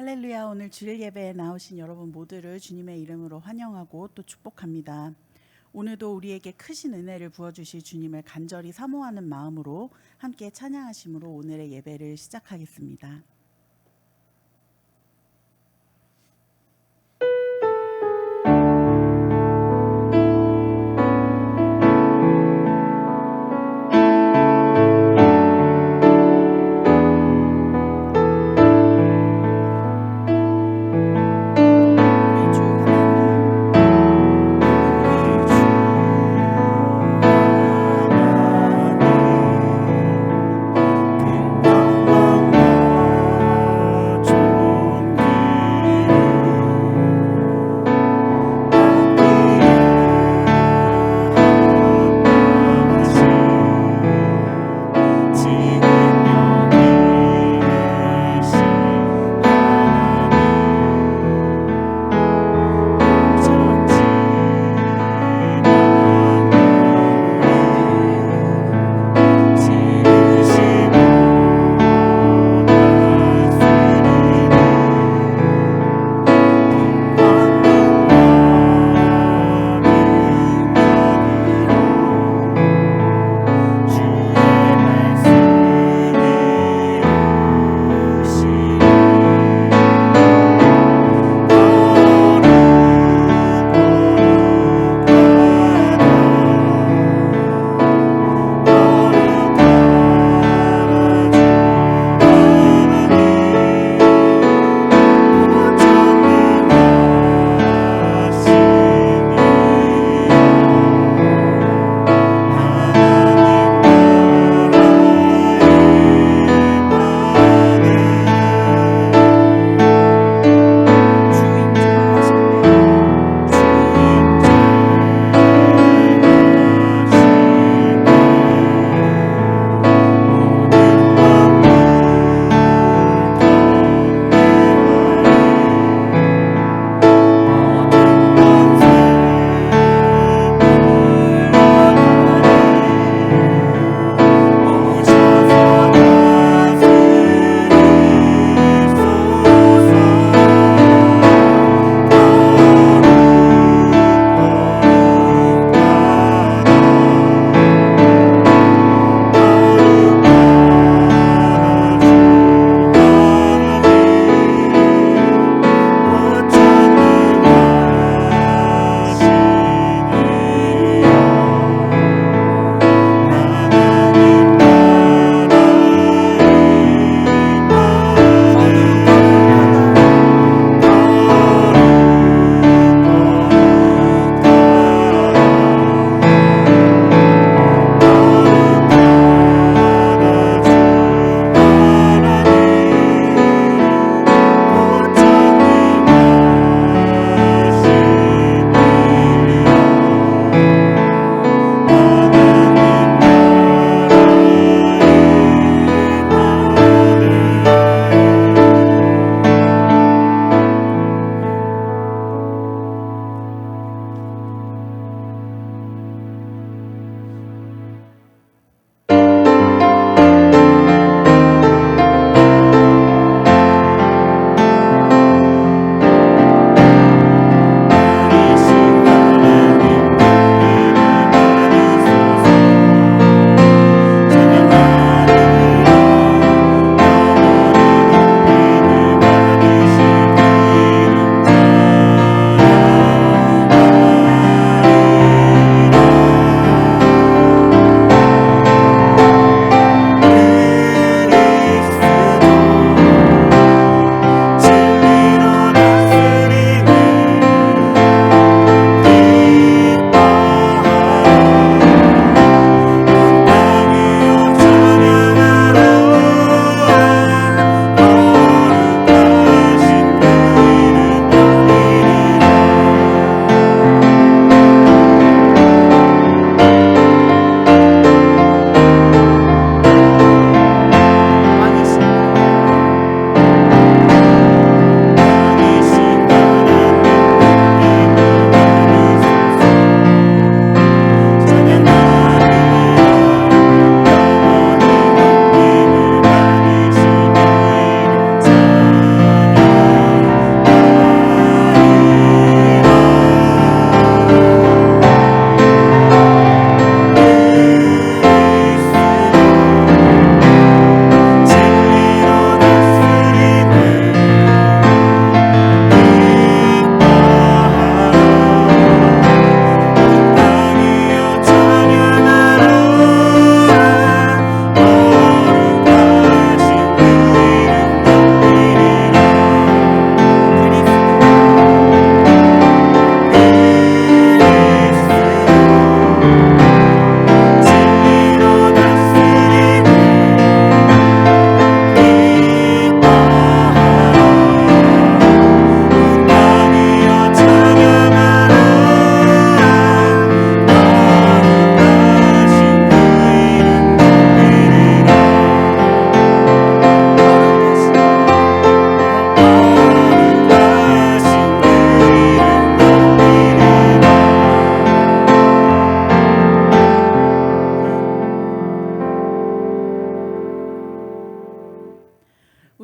할렐루야. 오늘 주일 예배에 나오신 여러분 모두를 주님의 이름으로 환영하고 또 축복합니다. 오늘도 우리에게 크신 은혜를 부어주실 주님을 간절히 사모하는 마음으로 함께 찬양하심으로 오늘의 예배를 시작하겠습니다. 우리 주 하나님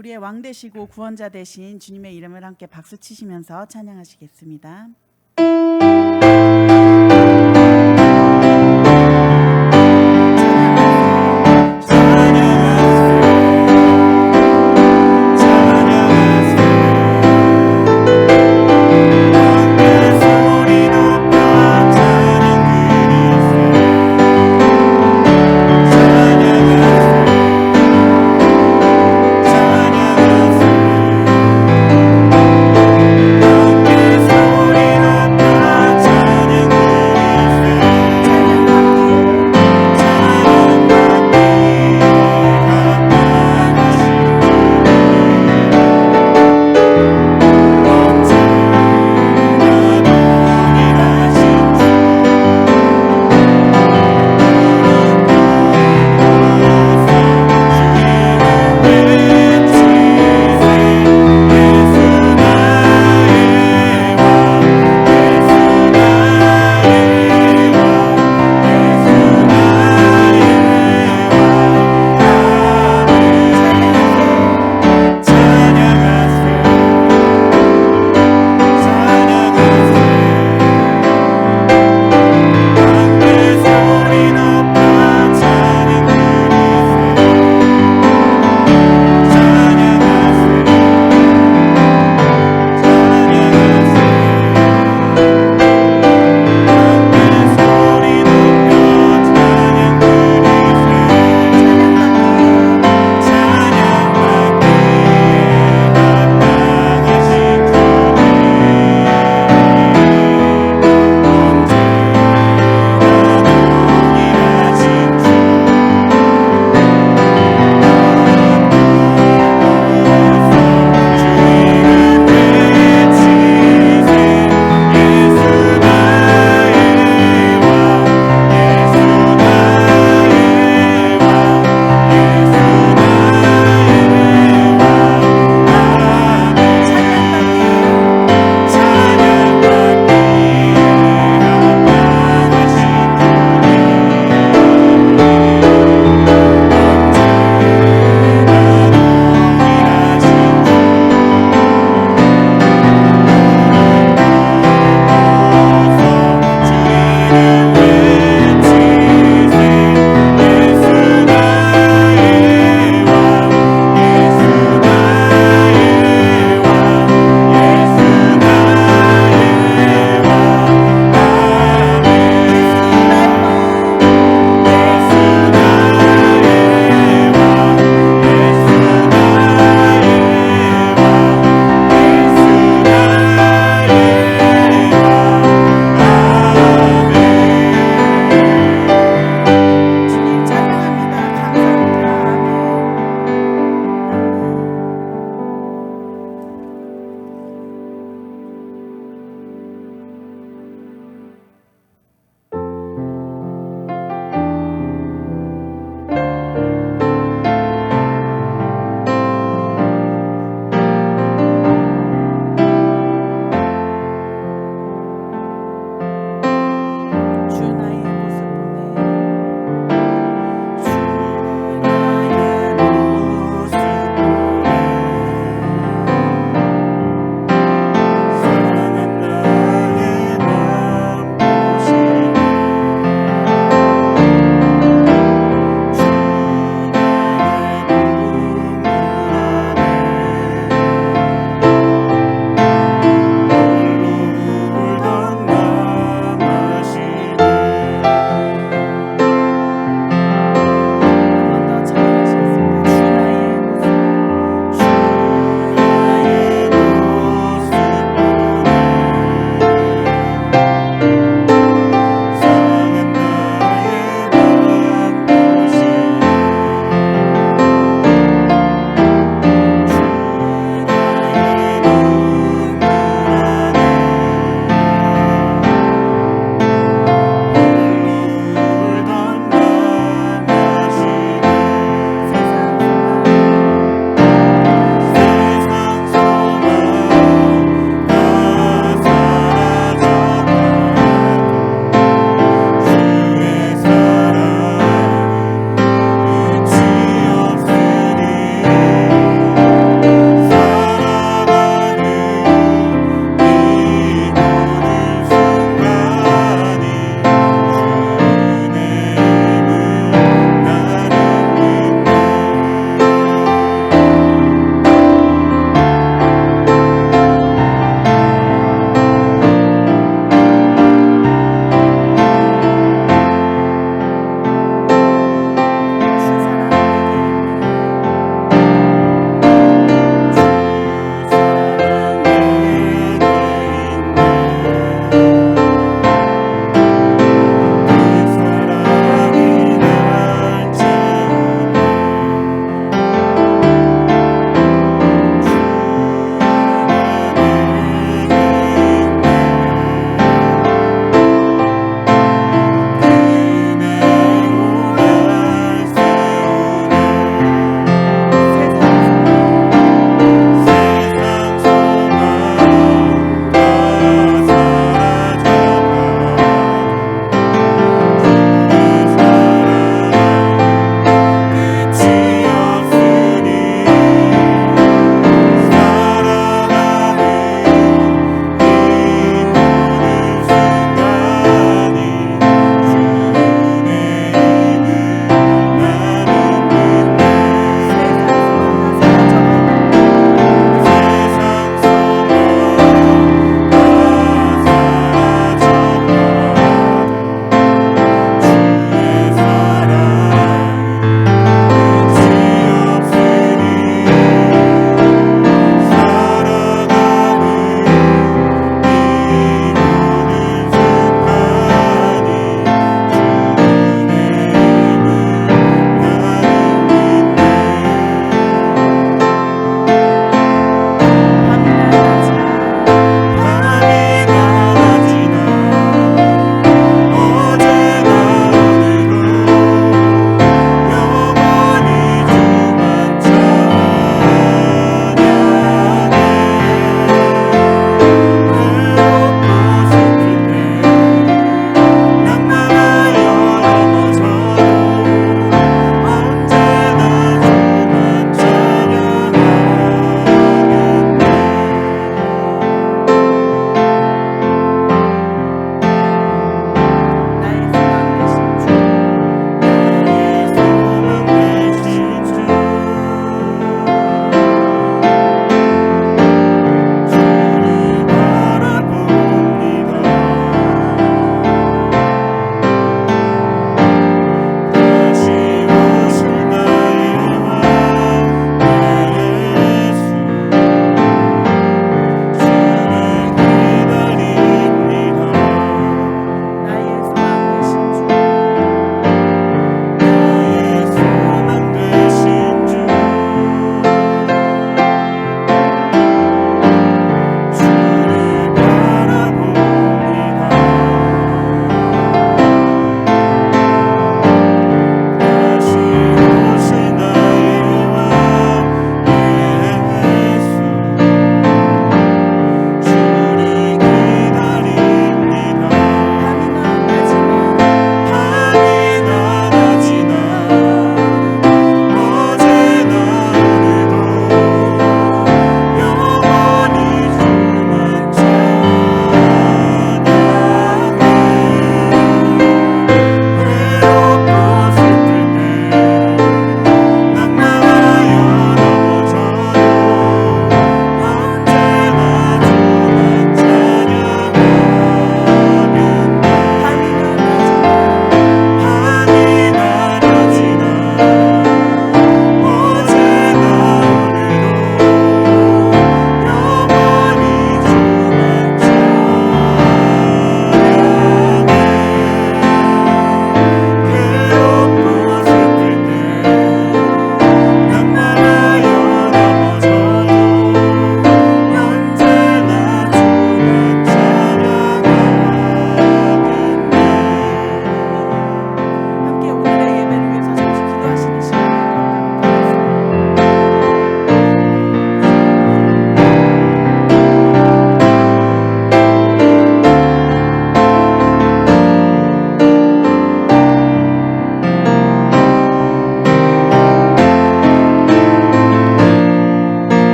우리의 왕 되시고 구원자 되신 주님의 이름을 함께 박수 치시면서 찬양하시겠습니다. 소리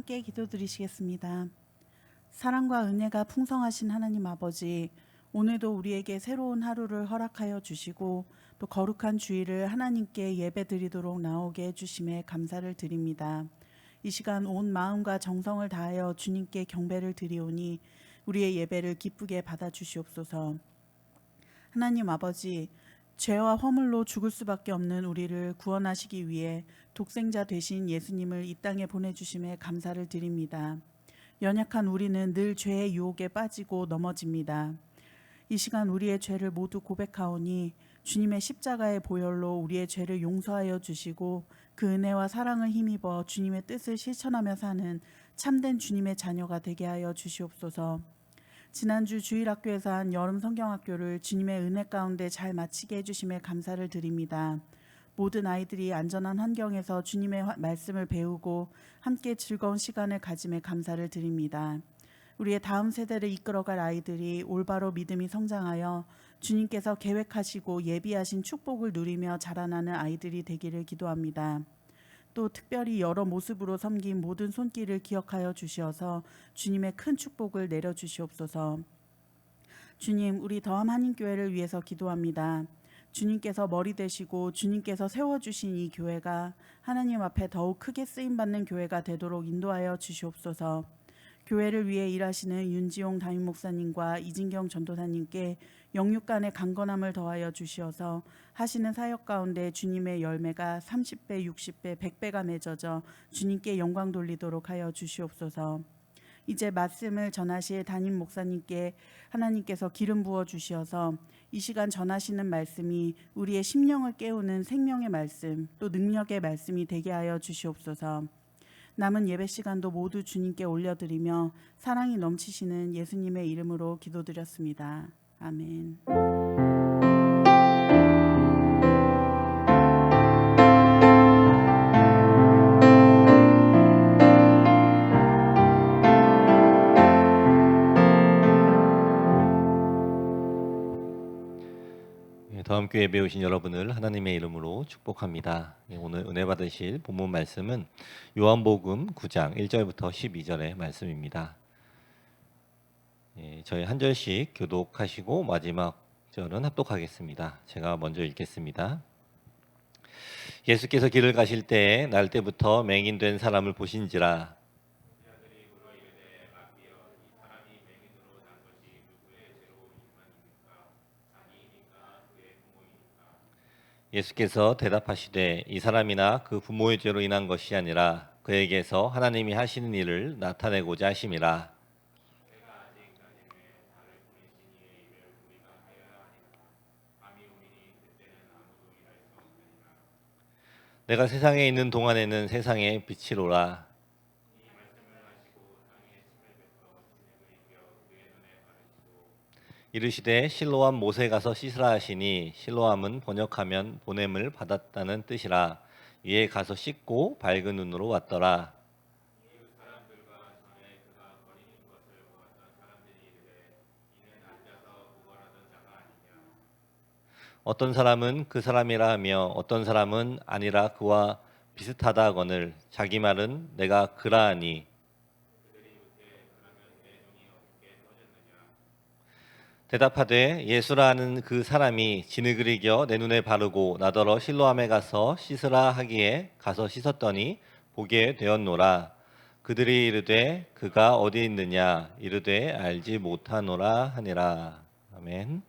함께 기도드리시겠습니다. 사랑과 은혜가 풍성하신 하나님 아버지, 오늘도 우리에게 새로운 하루를 허락하여 주시고 또 거룩한 주일을 하나님께 예배드리도록 나오게 해주심에 감사를 드립니다. 이 시간 온 마음과 정성을 다하여 주님께 경배를 드리오니 우리의 예배를 기쁘게 받아주시옵소서. 하나님 아버지, 죄와 허물로 죽을 수밖에 없는 우리를 구원하시기 위해 독생자 되신 예수님을 이 땅에 보내주심에 감사를 드립니다. 연약한 우리는 늘 죄의 유혹에 빠지고 넘어집니다. 이 시간 우리의 죄를 모두 고백하오니 주님의 십자가의 보혈로 우리의 죄를 용서하여 주시고 그 은혜와 사랑을 힘입어 주님의 뜻을 실천하며 사는 참된 주님의 자녀가 되게 하여 주시옵소서. 지난주 주일학교에서 한 여름 성경학교를 주님의 은혜 가운데 잘 마치게 해주심에 감사를 드립니다. 모든 아이들이 안전한 환경에서 주님의 말씀을 배우고 함께 즐거운 시간을 가짐에 감사를 드립니다. 우리의 다음 세대를 이끌어갈 아이들이 올바로 믿음이 성장하여 주님께서 계획하시고 예비하신 축복을 누리며 자라나는 아이들이 되기를 기도합니다. 또 특별히 여러 모습으로 섬긴 모든 손길을 기억하여 주시어서 주님의 큰 축복을 내려주시옵소서. 주님, 우리 더함 한인교회를 위해서 기도합니다. 주님께서 머리 되시고 주님께서 세워주신 이 교회가 하나님 앞에 더욱 크게 쓰임받는 교회가 되도록 인도하여 주시옵소서. 교회를 위해 일하시는 윤지용 담임 목사님과 이진경 전도사님께 영육간의 강건함을 더하여 주시어서 하시는 사역 가운데 주님의 열매가 30배, 60배, 100배가 맺어져 주님께 영광 돌리도록 하여 주시옵소서. 이제 말씀을 전하실 담임 목사님께 하나님께서 기름 부어 주시어서 이 시간 전하시는 말씀이 우리의 심령을 깨우는 생명의 말씀, 또 능력의 말씀이 되게 하여 주시옵소서. 남은 예배 시간도 모두 주님께 올려드리며 사랑이 넘치시는 예수님의 이름으로 기도드렸습니다. 아멘. 다음 교회 예배 오신 여러분을 하나님의 이름으로 축복합니다. 오늘 은혜 받으실 본문 말씀은 요한복음 9장 1절부터 12절의 말씀입니다. 저희 한 절씩 교독하시고 마지막 절은 합독하겠습니다. 제가 먼저 읽겠습니다. 예수께서 길을 가실 때에 날 때부터 맹인된 사람을 보신지라. 예수께서 대답하시되 이 사람이나 그 부모의 죄로 인한 것이 아니라 그에게서 하나님이 하시는 일을 나타내고자 하심이라. 내가 세상에 있는 동안에는 세상의 빛이로라. 이르시되 실로암 못에 가서 씻으라 하시니 실로암은 번역하면 보냄을 받았다는 뜻이라. 이에 가서 씻고 밝은 눈으로 왔더라. 어떤 사람은 그 사람이라 하며 어떤 사람은 아니라 그와 비슷하다 하거늘 자기 말은 내가 그라 하니. 대답하되 예수라 하는 그 사람이 진흙을 이겨 내 눈에 바르고 나더러 실로암에 가서 씻으라 하기에 가서 씻었더니 보게 되었노라. 그들이 이르되 그가 어디 있느냐 이르되 알지 못하노라 하니라. 아멘.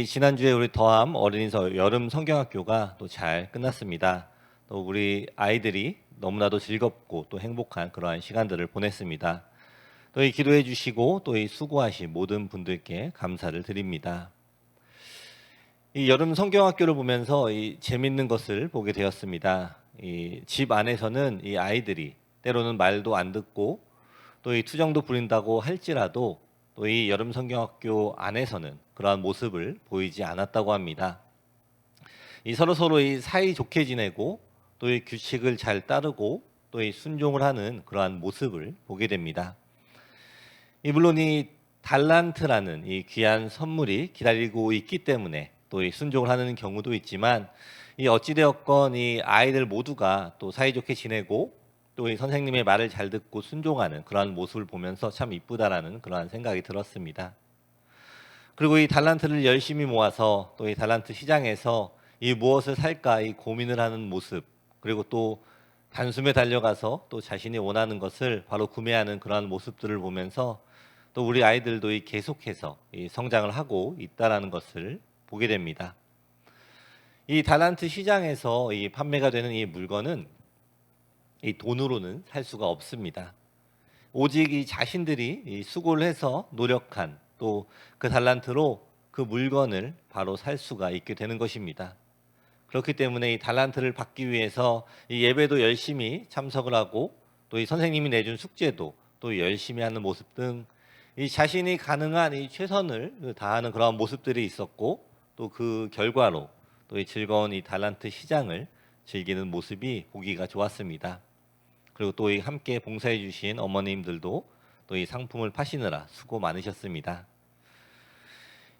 지난주에 우리 더함 어린이서 여름 성경학교가 또 잘 끝났습니다. 또 우리 아이들이 너무나도 즐겁고 또 행복한 그러한 시간들을 보냈습니다. 또 이 기도해 주시고 또 이 수고하신 모든 분들께 감사를 드립니다. 이 여름 성경학교를 보면서 이 재밌는 것을 보게 되었습니다. 이 집 안에서는 이 아이들이 때로는 말도 안 듣고 또 이 투정도 부린다고 할지라도 또 이 여름 성경학교 안에서는 그러한 모습을 보이지 않았다고 합니다. 이 서로 이 사이 좋게 지내고 또 이 규칙을 잘 따르고 또 이 순종을 하는 그러한 모습을 보게 됩니다. 물론 이 달란트라는 이 귀한 선물이 기다리고 있기 때문에 또 이 순종을 하는 경우도 있지만 이 어찌되었건 이 아이들 모두가 또 사이좋게 지내고 또 이 선생님의 말을 잘 듣고 순종하는 그러한 모습을 보면서 참 이쁘다라는 그러한 생각이 들었습니다. 그리고 이 달란트를 열심히 모아서 또 이 달란트 시장에서 이 무엇을 살까 이 고민을 하는 모습, 그리고 또 단숨에 달려가서 또 자신이 원하는 것을 바로 구매하는 그러한 모습들을 보면서 또 우리 아이들도 이 계속해서 이 성장을 하고 있다라는 것을 보게 됩니다. 이 달란트 시장에서 이 판매가 되는 이 물건은 이 돈으로는 살 수가 없습니다. 오직 이 자신들이 이 수고를 해서 노력한 또 그 달란트로 그 물건을 바로 살 수가 있게 되는 것입니다. 그렇기 때문에 이 달란트를 받기 위해서 이 예배도 열심히 참석을 하고 또 이 선생님이 내준 숙제도 또 열심히 하는 모습 등 이 자신이 가능한 이 최선을 다하는 그런 모습들이 있었고 또 그 결과로 또 이 즐거운 이 달란트 시장을 즐기는 모습이 보기가 좋았습니다. 그리고 또 이 함께 봉사해 주신 어머님들도 또 이 상품을 파시느라 수고 많으셨습니다.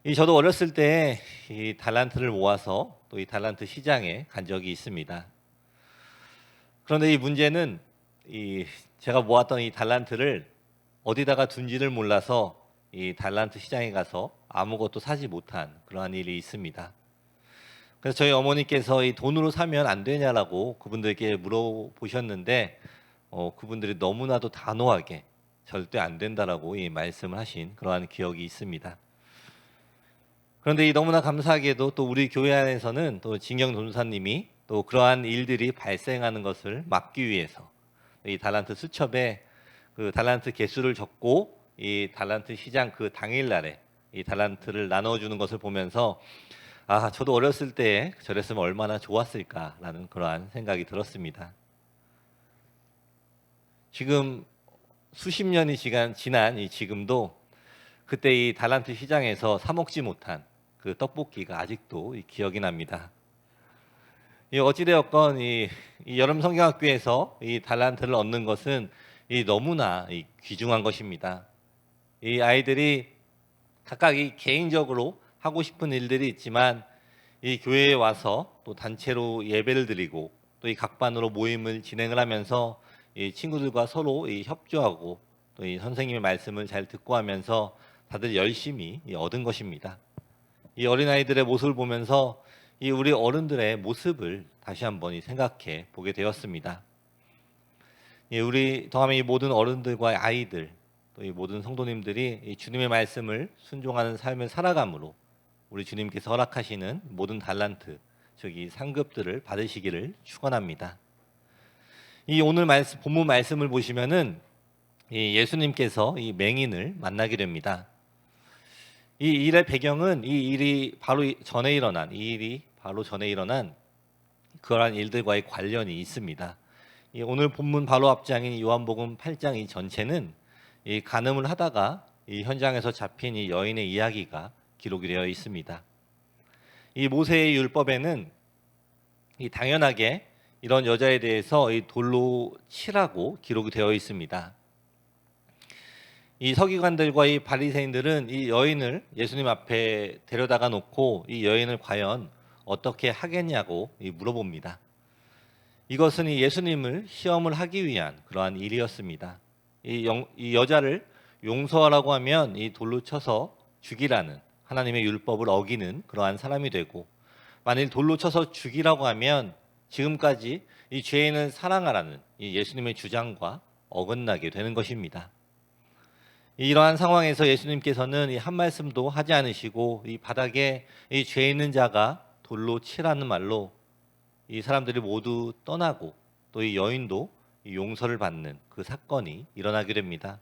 이 저도 어렸을 때 이 달란트를 모아서 또 이 달란트 시장에 간 적이 있습니다. 그런데 이 문제는 이 제가 모았던 이 달란트를 어디다가 둔지를 몰라서 이 달란트 시장에 가서 아무것도 사지 못한 그러한 일이 있습니다. 그래서 저희 어머니께서 이 돈으로 사면 안 되냐라고 그분들께 물어보셨는데 그분들이 너무나도 단호하게 절대 안 된다라고 이 말씀을 하신 그러한 기억이 있습니다. 그런데 이 너무나 감사하게도 또 우리 교회 안에서는 또 진경 전도사님이 또 그러한 일들이 발생하는 것을 막기 위해서 이 달란트 수첩에 그 달란트 개수를 적고 이 달란트 시장 그 당일날에 이 달란트를 나눠주는 것을 보면서 아, 저도 어렸을 때 저랬으면 얼마나 좋았을까라는 그러한 생각이 들었습니다. 지금 수십 년이 지난 이 지금도 그때 이 달란트 시장에서 사 먹지 못한 그 떡볶이가 아직도 기억이 납니다. 어찌되었건 이 여름 성경학교에서 이 달란트를 얻는 것은 너무나 귀중한 것입니다. 이 아이들이 각각 이 개인적으로 하고 싶은 일들이 있지만 이 교회에 와서 또 단체로 예배를 드리고 또 이 각반으로 모임을 진행을 하면서 이 친구들과 서로 협조하고 또 이 선생님의 말씀을 잘 듣고 하면서 다들 열심히 얻은 것입니다. 이 어린아이들의 모습을 보면서 이 우리 어른들의 모습을 다시 한번 생각해 보게 되었습니다. 우리 더하면 이 모든 어른들과 아이들 또 이 모든 성도님들이 이 주님의 말씀을 순종하는 삶을 살아감으로 우리 주님께서 허락하시는 모든 달란트 즉 이 상급들을 받으시기를 축원합니다. 이 오늘 본문 말씀을 보시면은 이 예수님께서 이 맹인을 만나게 됩니다. 이 일의 배경은 이 일이 바로 전에 일어난 그러한 일들과의 관련이 있습니다. 오늘 본문 바로 앞장인 요한복음 8장 이 전체는 이 간음을 하다가 이 현장에서 잡힌 이 여인의 이야기가 기록이 되어 있습니다. 이 모세의 율법에는 이 당연하게 이런 여자에 대해서 이 돌로 치라고 기록이 되어 있습니다. 이 서기관들과 이 바리새인들은 이 여인을 예수님 앞에 데려다가 놓고 이 여인을 과연 어떻게 하겠냐고 물어봅니다. 이것은 이 예수님을 시험을 하기 위한 그러한 일이었습니다. 이 여자를 용서하라고 하면 이 돌로 쳐서 죽이라는 하나님의 율법을 어기는 그러한 사람이 되고, 만일 돌로 쳐서 죽이라고 하면 지금까지 이 죄인을 사랑하라는 이 예수님의 주장과 어긋나게 되는 것입니다. 이러한 상황에서 예수님께서는 이 한 말씀도 하지 않으시고 이 바닥에 이 죄 있는 자가 돌로 치라는 말로 이 사람들이 모두 떠나고 또 이 여인도 이 용서를 받는 그 사건이 일어나게 됩니다.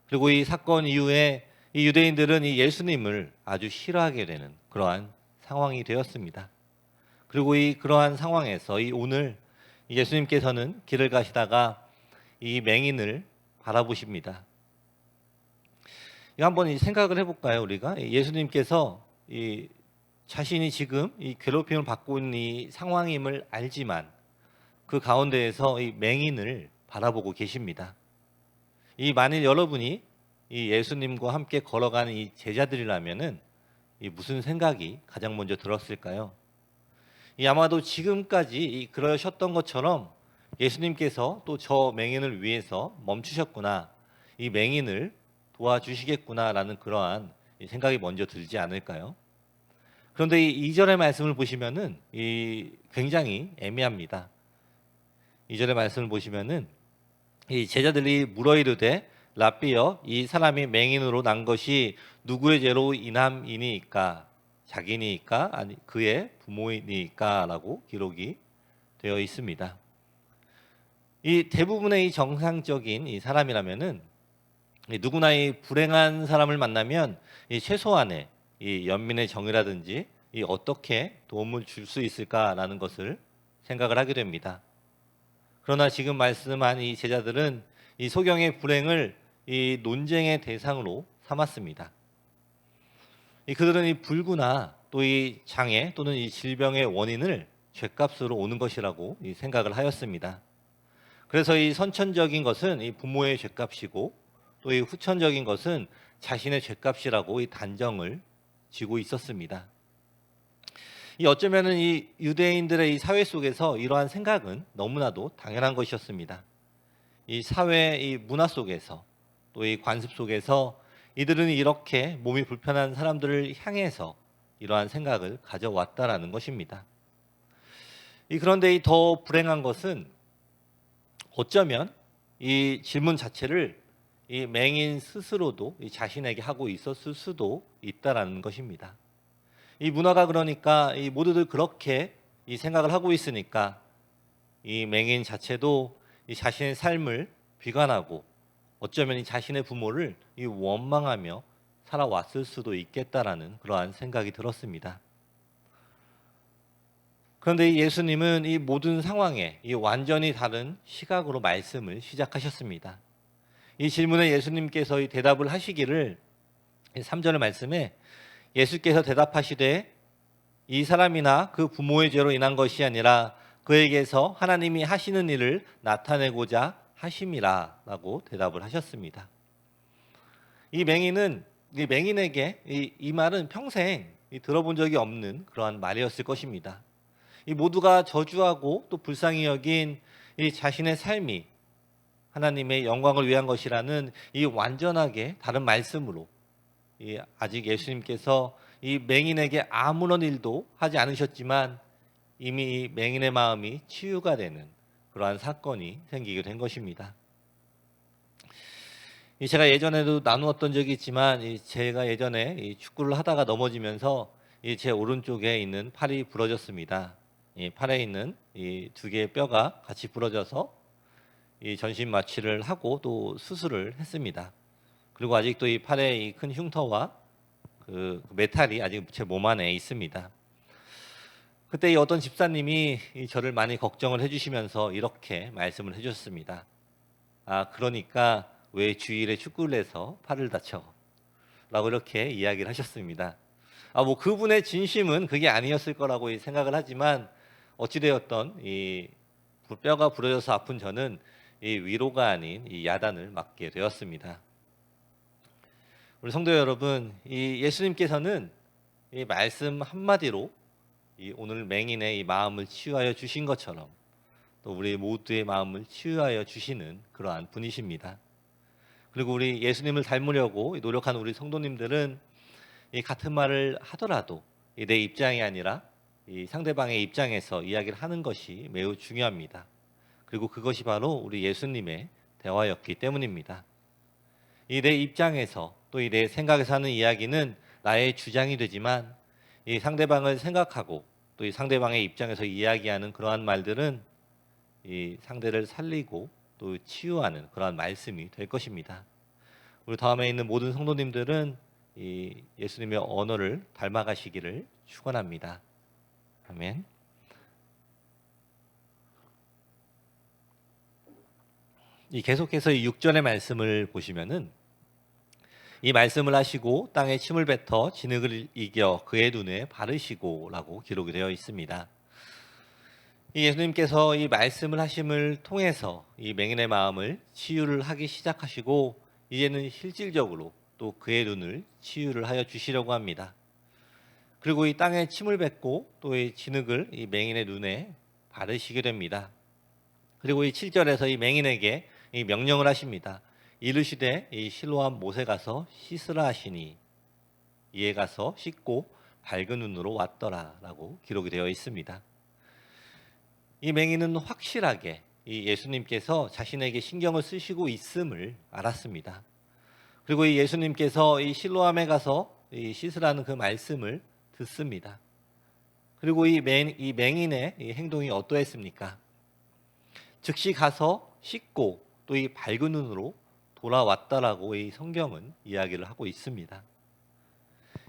그리고 이 사건 이후에 이 유대인들은 이 예수님을 아주 싫어하게 되는 그러한 상황이 되었습니다. 그리고 이 그러한 상황에서 이 오늘 예수님께서는 길을 가시다가 이 맹인을 바라보십니다. 한번 생각을 해볼까요? 우리가 예수님께서 이 자신이 지금 이 괴롭힘을 받고 있는 이 상황임을 알지만 그 가운데에서 이 맹인을 바라보고 계십니다. 이 만일 여러분이 이 예수님과 함께 걸어가는 이 제자들이라면은 이 무슨 생각이 가장 먼저 들었을까요? 아마도 지금까지 그러셨던 것처럼 예수님께서 또 저 맹인을 위해서 멈추셨구나, 이 맹인을 도와주시겠구나라는 그러한 생각이 먼저 들지 않을까요? 그런데 이 2절의 말씀을 보시면은 굉장히 애매합니다. 2절의 말씀을 보시면은 이 제자들이 물어 이르되 랍비여, 이 사람이 맹인으로 난 것이 누구의 죄로 인함이니까, 자기니까 아니 그의 부모이니까라고 기록이 되어 있습니다. 이 대부분의 이 정상적인 이 사람이라면은 누구나 이 불행한 사람을 만나면 이 최소한의 이 연민의 정이라든지 이 어떻게 도움을 줄 수 있을까라는 것을 생각을 하게 됩니다. 그러나 지금 말씀한 이 제자들은 이 소경의 불행을 이 논쟁의 대상으로 삼았습니다. 그들은 이 불구나 또 이 장애 또는 이 질병의 원인을 죗값으로 오는 것이라고 생각을 하였습니다. 그래서 이 선천적인 것은 이 부모의 죗값이고 또 이 후천적인 것은 자신의 죗값이라고 이 단정을 지고 있었습니다. 어쩌면은 이 유대인들의 이 사회 속에서 이러한 생각은 너무나도 당연한 것이었습니다. 이 사회 이 문화 속에서 또 이 관습 속에서 이들은 이렇게 몸이 불편한 사람들을 향해서 이러한 생각을 가져왔다라는 것입니다. 그런데 이 더 불행한 것은 어쩌면 이 질문 자체를 이 맹인 스스로도 이 자신에게 하고 있었을 수도 있다라는 것입니다. 이 문화가 그러니까 이 모두들 그렇게 이 생각을 하고 있으니까 이 맹인 자체도 이 자신의 삶을 비관하고 어쩌면 이 자신의 부모를 이 원망하며 살아왔을 수도 있겠다라는 그러한 생각이 들었습니다. 그런데 이 예수님은 이 모든 상황에 이 완전히 다른 시각으로 말씀을 시작하셨습니다. 이 질문에 예수님께서 이 대답을 하시기를 3절의 말씀에 예수께서 대답하시되 이 사람이나 그 부모의 죄로 인한 것이 아니라 그에게서 하나님이 하시는 일을 나타내고자 하심이라 라고 대답을 하셨습니다. 이 맹인에게 이 말은 평생 들어본 적이 없는 그러한 말이었을 것입니다. 이 모두가 저주하고 또 불쌍히 여긴 이 자신의 삶이 하나님의 영광을 위한 것이라는 이 완전하게 다른 말씀으로 아직 예수님께서 이 맹인에게 아무런 일도 하지 않으셨지만 이미 이 맹인의 마음이 치유가 되는 그러한 사건이 생기게 된 것입니다. 제가 예전에도 나누었던 적이 있지만 제가 예전에 축구를 하다가 넘어지면서 제 오른쪽에 있는 팔이 부러졌습니다. 팔에 있는 두 개의 뼈가 같이 부러져서 전신 마취를 하고 또 수술을 했습니다. 그리고 아직도 이 팔에 큰 흉터와 그 메탈이 아직 제 몸 안에 있습니다. 그때 어떤 집사님이 저를 많이 걱정을 해주시면서 이렇게 말씀을 해주셨습니다. 그러니까 왜 주일에 축구를 해서 팔을 다쳐? 라고 이렇게 이야기를 하셨습니다. 뭐 그분의 진심은 그게 아니었을 거라고 생각을 하지만 어찌되었던 이 뼈가 부러져서 아픈 저는 이 위로가 아닌 이 야단을 맞게 되었습니다. 우리 성도 여러분, 예수님께서는 이 말씀 한마디로 오늘 맹인의 이 마음을 치유하여 주신 것처럼 또 우리 모두의 마음을 치유하여 주시는 그러한 분이십니다. 그리고 우리 예수님을 닮으려고 노력하는 우리 성도님들은 이 같은 말을 하더라도 내 입장이 아니라 이 상대방의 입장에서 이야기를 하는 것이 매우 중요합니다. 그리고 그것이 바로 우리 예수님의 대화였기 때문입니다. 내 입장에서 또 내 생각에서 하는 이야기는 나의 주장이 되지만 이 상대방을 생각하고 또 이 상대방의 입장에서 이야기하는 그러한 말들은 이 상대를 살리고 또 치유하는 그러한 말씀이 될 것입니다. 우리 다음에 있는 모든 성도님들은 이 예수님의 언어를 닮아가시기를 축원합니다. 아멘. 계속해서 이 6절의 말씀을 보시면은 이 말씀을 하시고 땅에 침을 뱉어 진흙을 이겨 그의 눈에 바르시고라고 기록이 되어 있습니다. 예수님께서 이 말씀을 하심을 통해서 이 맹인의 마음을 치유를 하기 시작하시고 이제는 실질적으로 또 그의 눈을 치유를 하여 주시려고 합니다. 그리고 이 땅에 침을 뱉고 또 이 진흙을 이 맹인의 눈에 바르시게 됩니다. 그리고 이 7절에서 이 맹인에게 이 명령을 하십니다. 이르시되 이 실로암 못에 가서 씻으라 하시니 이에 가서 씻고 밝은 눈으로 왔더라라고 기록이 되어 있습니다. 이 맹인은 확실하게 이 예수님께서 자신에게 신경을 쓰시고 있음을 알았습니다. 그리고 이 예수님께서 이 실로암에 가서 이 씻으라는 그 말씀을 듣습니다. 그리고 이 맹인의 이 행동이 어떠했습니까? 즉시 가서 씻고 또 이 밝은 눈으로 돌아왔다라고 이 성경은 이야기를 하고 있습니다.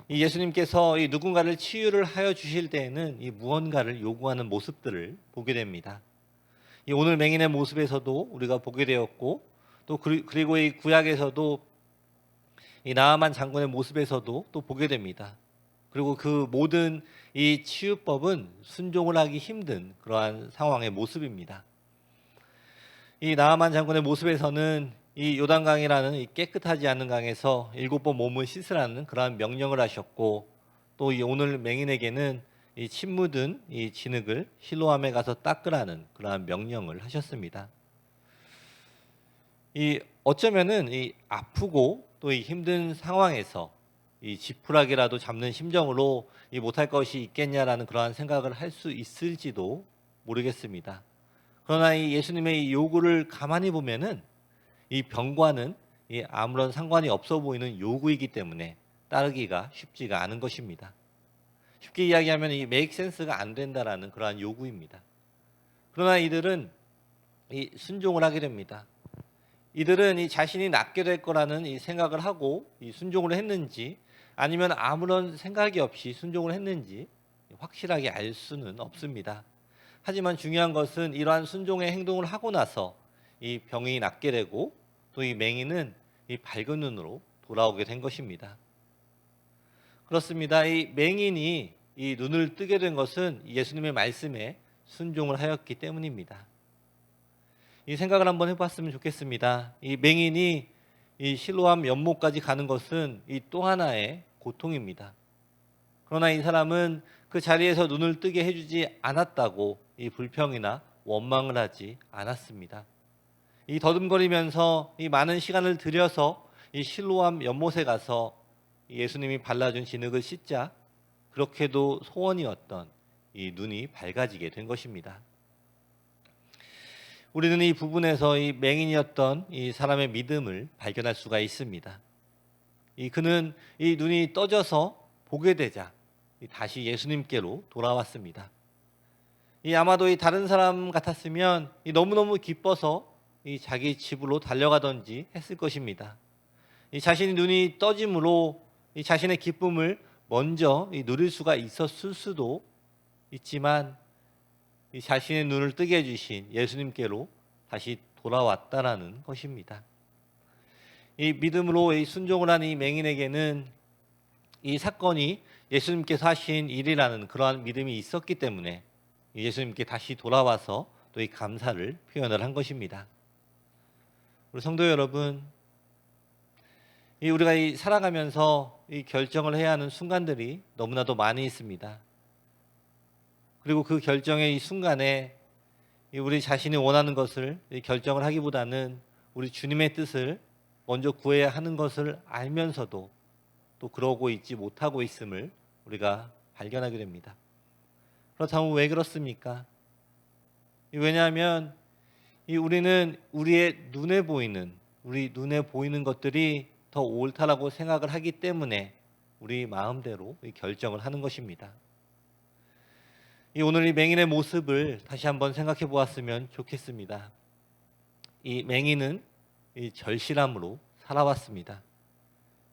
이 예수님께서 이 누군가를 치유를 하여 주실 때에는 이 무언가를 요구하는 모습들을 보게 됩니다. 이 오늘 맹인의 모습에서도 우리가 보게 되었고, 또 그리고 이 구약에서도 이 나아만 장군의 모습에서도 또 보게 됩니다. 그리고 그 모든 이 치유법은 순종을 하기 힘든 그러한 상황의 모습입니다. 이 나아만 장군의 모습에서는 이 요단강이라는 이 깨끗하지 않는 강에서 7번 몸을 씻으라는 그러한 명령을 하셨고, 또 이 오늘 맹인에게는 이 침 묻은 이 진흙을 실로암에 가서 닦으라는 그러한 명령을 하셨습니다. 이 어쩌면은 이 아프고 또 이 힘든 상황에서 이 지푸라기라도 잡는 심정으로 이 못할 것이 있겠냐라는 그러한 생각을 할 수 있을지도 모르겠습니다. 그러나 이 예수님의 이 요구를 가만히 보면은 이 병과는 이 아무런 상관이 없어 보이는 요구이기 때문에 따르기가 쉽지가 않은 것입니다. 쉽게 이야기하면 이 메이크 센스가 안 된다라는 그러한 요구입니다. 그러나 이들은 이 순종을 하게 됩니다. 이들은 이 자신이 낫게 될 거라는 이 생각을 하고 이 순종을 했는지, 아니면 아무런 생각이 없이 순종을 했는지 확실하게 알 수는 없습니다. 하지만 중요한 것은 이러한 순종의 행동을 하고 나서 이 병이 낫게 되고 또 이 맹인은 이 밝은 눈으로 돌아오게 된 것입니다. 그렇습니다. 이 맹인이 이 눈을 뜨게 된 것은 예수님의 말씀에 순종을 하였기 때문입니다. 이 생각을 한번 해봤으면 좋겠습니다. 이 맹인이 이 실로암 연못까지 가는 것은 이 또 하나의 고통입니다. 그러나 이 사람은 그 자리에서 눈을 뜨게 해주지 않았다고 이 불평이나 원망을 하지 않았습니다. 이 더듬거리면서 이 많은 시간을 들여서 이 실로암 연못에 가서 예수님이 발라준 진흙을 씻자, 그렇게도 소원이었던 이 눈이 밝아지게 된 것입니다. 우리는 이 부분에서 이 맹인이었던 이 사람의 믿음을 발견할 수가 있습니다. 그는 이 눈이 떠져서 보게 되자 다시 예수님께로 돌아왔습니다. 아마도 이 다른 사람 같았으면 너무너무 기뻐서 자기 집으로 달려가든지 했을 것입니다. 자신이 눈이 떠짐으로 자신의 기쁨을 먼저 누릴 수가 있었을 수도 있지만, 자신의 눈을 뜨게 해주신 예수님께로 다시 돌아왔다라는 것입니다. 이 믿음으로 순종을 한 이 맹인에게는 이 사건이 예수님께서 하신 일이라는 그러한 믿음이 있었기 때문에 예수님께 다시 돌아와서 또 이 감사를 표현을 한 것입니다. 우리 성도 여러분, 우리가 살아가면서 결정을 해야 하는 순간들이 너무나도 많이 있습니다. 그리고 그 결정의 이 순간에 우리 자신이 원하는 것을 결정을 하기보다는 우리 주님의 뜻을 먼저 구해야 하는 것을 알면서도 또 그러고 있지 못하고 있음을 우리가 발견하게 됩니다. 그렇다면 왜 그렇습니까? 왜냐하면 우리는 우리 눈에 보이는 것들이 더 옳다라고 생각을 하기 때문에 우리 마음대로 결정을 하는 것입니다. 오늘 이 맹인의 모습을 다시 한번 생각해 보았으면 좋겠습니다. 이 맹인은 절실함으로 살아왔습니다.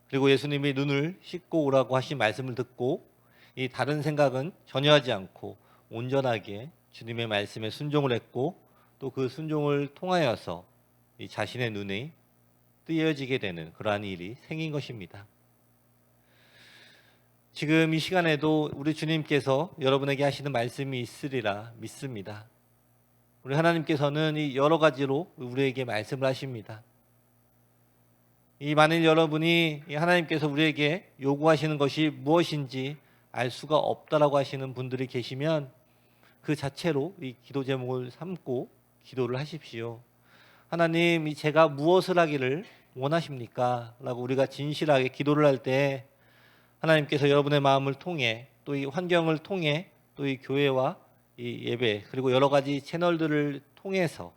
그리고 예수님이 눈을 씻고 오라고 하신 말씀을 듣고 다른 생각은 전혀 하지 않고 온전하게 주님의 말씀에 순종을 했고, 또 그 순종을 통하여서 자신의 눈이 뜨여지게 되는 그러한 일이 생긴 것입니다. 지금 이 시간에도 우리 주님께서 여러분에게 하시는 말씀이 있으리라 믿습니다. 우리 하나님께서는 여러 가지로 우리에게 말씀을 하십니다. 만일 여러분이 하나님께서 우리에게 요구하시는 것이 무엇인지 알 수가 없다라고 하시는 분들이 계시면 그 자체로 이 기도 제목을 삼고 기도를 하십시오. 하나님, 제가 무엇을 하기를 원하십니까? 라고 우리가 진실하게 기도를 할 때 하나님께서 여러분의 마음을 통해 또 이 환경을 통해 또 이 교회와 이 예배 그리고 여러 가지 채널들을 통해서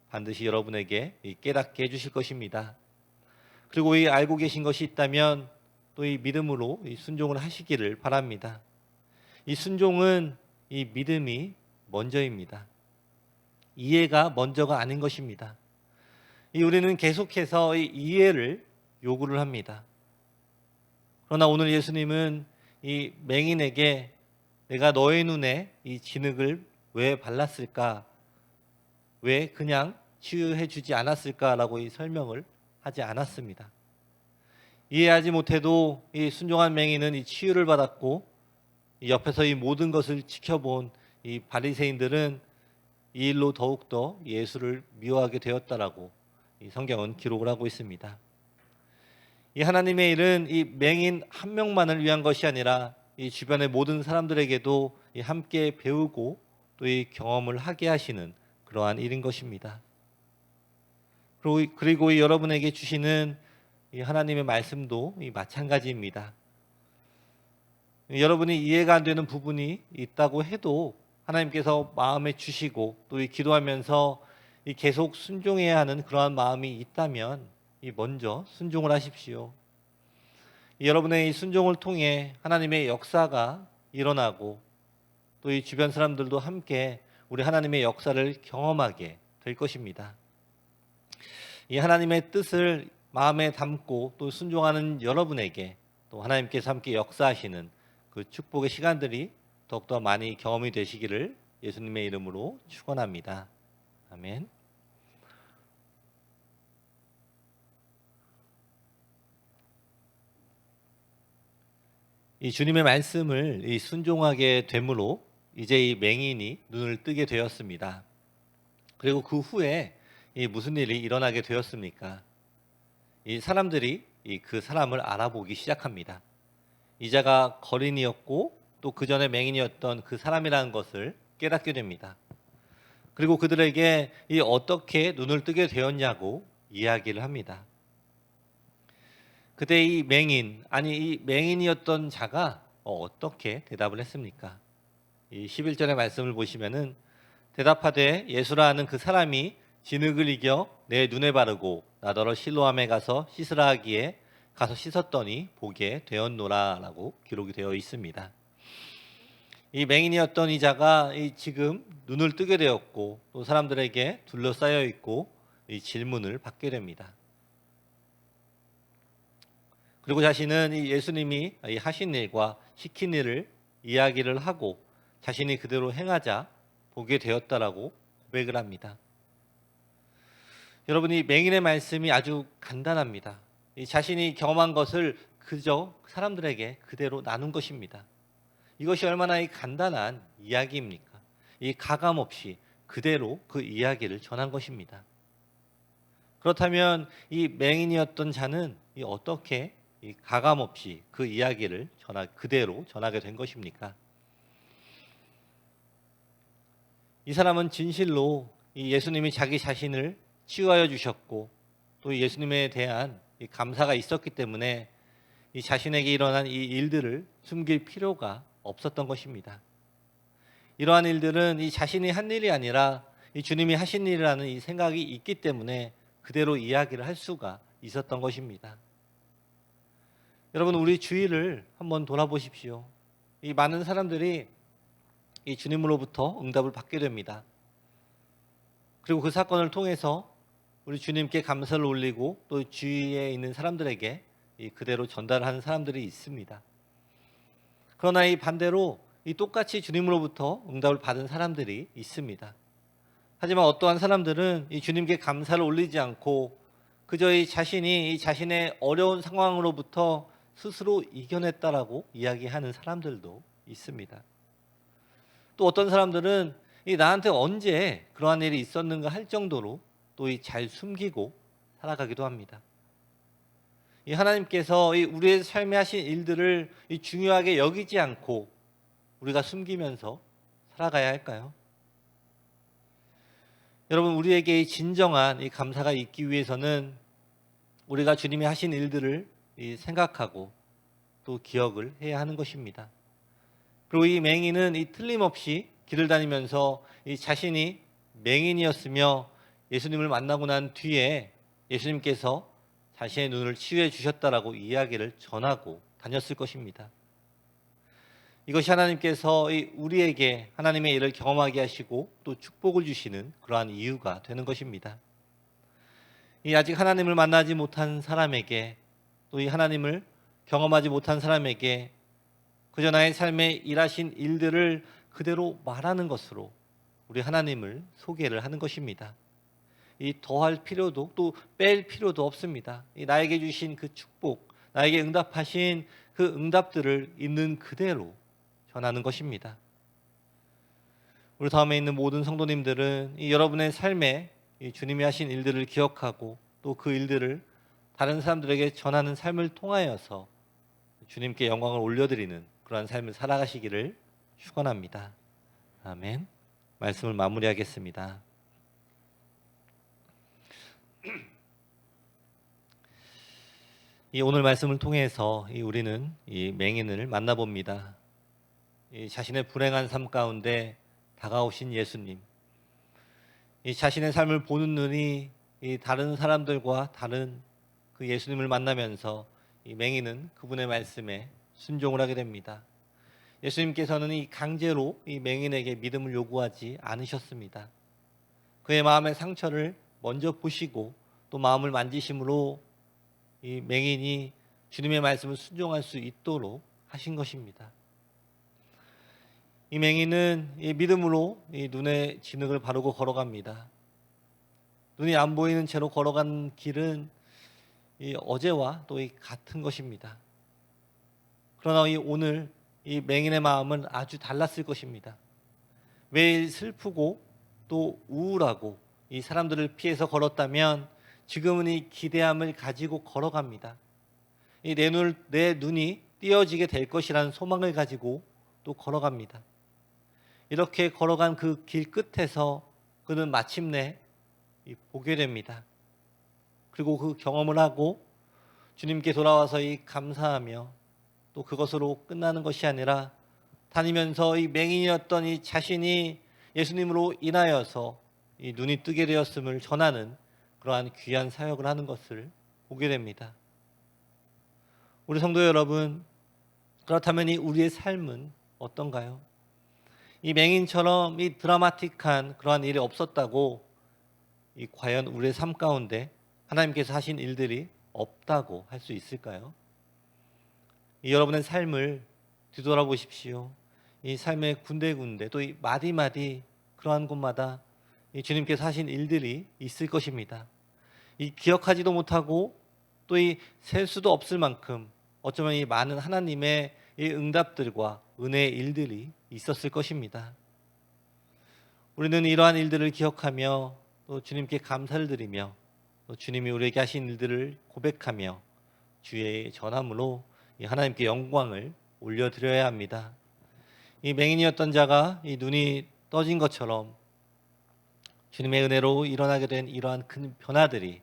반드시 여러분에게 깨닫게 해주실 것입니다. 그리고 이 알고 계신 것이 있다면 또 이 믿음으로 이 순종을 하시기를 바랍니다. 이 순종은 이 믿음이 먼저입니다. 이해가 먼저가 아닌 것입니다. 우리는 계속해서 이 이해를 요구를 합니다. 그러나 오늘 예수님은 이 맹인에게 내가 너의 눈에 이 진흙을 왜 발랐을까? 왜 그냥 치유해 주지 않았을까라고 이 설명을 하지 않았습니다. 이해하지 못해도 이 순종한 맹인은 이 치유를 받았고 이 옆에서 이 모든 것을 지켜본 이 바리새인들은 이 일로 더욱더 예수를 미워하게 되었다라고 이 성경은 기록을 하고 있습니다. 이 하나님의 일은 이 맹인 한 명만을 위한 것이 아니라 이 주변의 모든 사람들에게도 이 함께 배우고 또 이 경험을 하게 하시는 그러한 일인 것입니다. 그리고 이 여러분에게 주시는 이 하나님의 말씀도 이 마찬가지입니다. 여러분이 이해가 안 되는 부분이 있다고 해도 하나님께서 마음에 주시고 또 이 기도하면서 이 계속 순종해야 하는 그러한 마음이 있다면 이 먼저 순종을 하십시오. 여러분의 이 순종을 통해 하나님의 역사가 일어나고 또 이 주변 사람들도 함께 우리 하나님의 역사를 경험하게 될 것입니다. 이 하나님의 뜻을 마음에 담고 또 순종하는 여러분에게 또 하나님께서 함께 역사하시는 그 축복의 시간들이 더욱더 많이 경험이 되시기를 예수님의 이름으로 축원합니다. 아멘. 이 주님의 말씀을 이 순종하게 되므로 이제 이 맹인이 눈을 뜨게 되었습니다. 그리고 그 후에 이 무슨 일이 일어나게 되었습니까? 이 사람들이 그 사람을 알아보기 시작합니다. 이자가 거린이었고 또 그 전에 맹인이었던 그 사람이라는 것을 깨닫게 됩니다. 그리고 그들에게 이 어떻게 눈을 뜨게 되었냐고 이야기를 합니다. 그때 이 맹인이었던 자가 어떻게 대답을 했습니까? 이 11절의 말씀을 보시면은 대답하되 예수라 하는 그 사람이 진흙을 이겨 내 눈에 바르고 나더러 실로암에 가서 씻으라 하기에 가서 씻었더니 보게 되었노라라고 기록이 되어 있습니다. 이 맹인이었던 이 자가 지금 눈을 뜨게 되었고 또 사람들에게 둘러싸여 있고 이 질문을 받게 됩니다. 그리고 자신은 이 예수님이 하신 일과 시킨 일을 이야기를 하고 자신이 그대로 행하자 보게 되었다라고 고백을 합니다. 여러분, 이 맹인의 말씀이 아주 간단합니다. 이 자신이 경험한 것을 그저 사람들에게 그대로 나눈 것입니다. 이것이 얼마나 이 간단한 이야기입니까? 이 가감 없이 그대로 그 이야기를 전한 것입니다. 그렇다면 이 맹인이었던 자는 어떻게 이 가감 없이 그 이야기를 그대로 전하게 된 것입니까? 이 사람은 진실로 이 예수님이 자기 자신을 치유하여 주셨고 또 예수님에 대한 이 감사가 있었기 때문에 이 자신에게 일어난 이 일들을 숨길 필요가 없었던 것입니다. 이러한 일들은 이 자신이 한 일이 아니라 이 주님이 하신 일이라는 이 생각이 있기 때문에 그대로 이야기를 할 수가 있었던 것입니다. 여러분, 우리 주위를 한번 돌아보십시오. 이 많은 사람들이 이 주님으로부터 응답을 받게 됩니다. 그리고 그 사건을 통해서 우리 주님께 감사를 올리고 또 주위에 있는 사람들에게 그대로 전달하는 사람들이 있습니다. 그러나 이 반대로 이 똑같이 주님으로부터 응답을 받은 사람들이 있습니다. 하지만 어떠한 사람들은 이 주님께 감사를 올리지 않고 그저 이 자신이 이 자신의 어려운 상황으로부터 스스로 이겨냈다라고 이야기하는 사람들도 있습니다. 또 어떤 사람들은 이 나한테 언제 그러한 일이 있었는가 할 정도로 또 이 잘 숨기고 살아가기도 합니다. 이 하나님께서 이 우리의 삶에 하신 일들을 이 중요하게 여기지 않고 우리가 숨기면서 살아가야 할까요? 여러분, 우리에게 이 진정한 이 감사가 있기 위해서는 우리가 주님이 하신 일들을 생각하고 또 기억을 해야 하는 것입니다. 그리고 이 맹인은 이 틀림없이 길을 다니면서 이 자신이 맹인이었으며 예수님을 만나고 난 뒤에 예수님께서 자신의 눈을 치유해 주셨다라고 이야기를 전하고 다녔을 것입니다. 이것이 하나님께서 우리에게 하나님의 일을 경험하게 하시고 또 축복을 주시는 그러한 이유가 되는 것입니다. 이 아직 하나님을 만나지 못한 사람에게, 또 이 하나님을 경험하지 못한 사람에게 그저 나의 삶에 일하신 일들을 그대로 말하는 것으로 우리 하나님을 소개를 하는 것입니다. 이 더할 필요도 또 뺄 필요도 없습니다. 이 나에게 주신 그 축복, 나에게 응답하신 그 응답들을 있는 그대로 전하는 것입니다. 우리 다음에 있는 모든 성도님들은 이 여러분의 삶에 이 주님이 하신 일들을 기억하고 또 그 일들을 다른 사람들에게 전하는 삶을 통하여서 주님께 영광을 올려드리는 그러한 삶을 살아가시기를 축원합니다. 아멘. 말씀을 마무리하겠습니다. 이 오늘 말씀을 통해서 우리는 이 맹인을 만나봅니다. 이 자신의 불행한 삶 가운데 다가오신 예수님, 이 자신의 삶을 보는 눈이 이 다른 사람들과 다른 그 예수님을 만나면서 이 맹인은 그분의 말씀에 순종을 하게 됩니다. 예수님께서는 이 강제로 이 맹인에게 믿음을 요구하지 않으셨습니다. 그의 마음의 상처를 먼저 보시고 또 마음을 만지심으로 이 맹인이 주님의 말씀을 순종할 수 있도록 하신 것입니다. 이 맹인은 이 믿음으로 이 눈의 진흙을 바르고 걸어갑니다. 눈이 안 보이는 채로 걸어간 길은 이 어제와 또 이 같은 것입니다. 그러나 오늘 이 맹인의 마음은 아주 달랐을 것입니다. 매일 슬프고 또 우울하고 이 사람들을 피해서 걸었다면 지금은 이 기대함을 가지고 걸어갑니다. 내 눈이 띄어지게 될 것이라는 소망을 가지고 또 걸어갑니다. 이렇게 걸어간 그 길 끝에서 그는 마침내 보게 됩니다. 그리고 그 경험을 하고 주님께 돌아와서 감사하며 또 그것으로 끝나는 것이 아니라 다니면서 이 맹인이었던 이 자신이 예수님으로 인하여서 이 눈이 뜨게 되었음을 전하는 그러한 귀한 사역을 하는 것을 보게 됩니다. 우리 성도 여러분, 그렇다면 우리의 삶은 어떤가요? 이 맹인처럼 이 드라마틱한 그러한 일이 없었다고 과연 우리의 삶 가운데 하나님께서 하신 일들이 없다고 할 수 있을까요? 여러분의 삶을 뒤돌아보십시오. 이 삶의 군데군데 또 이 마디마디 그러한 곳마다 주님께서 하신 일들이 있을 것입니다. 기억하지도 못하고 또 셀 수도 없을 만큼 어쩌면 이 많은 하나님의 응답들과 은혜의 일들이 있었을 것입니다. 우리는 이러한 일들을 기억하며 또 주님께 감사를 드리며 또 주님이 우리에게 하신 일들을 고백하며 주의 전함으로 하나님께 영광을 올려드려야 합니다. 이 맹인이었던 자가 눈이 떠진 것처럼 주님의 은혜로 일어나게 된 이러한 큰 변화들이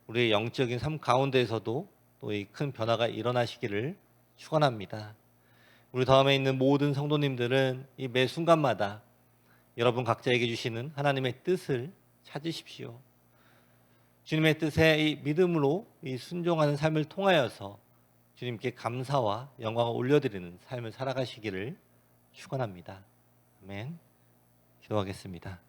우리의 영적인 삶 가운데에서도 또 이 큰 변화가 일어나시기를 축원합니다. 우리 다음에 있는 모든 성도님들은 매 순간마다 여러분 각자에게 주시는 하나님의 뜻을 찾으십시오. 주님의 뜻에 믿음으로 순종하는 삶을 통하여서 주님께 감사와 영광을 올려드리는 삶을 살아가시기를 축원합니다. 아멘. 기도하겠습니다.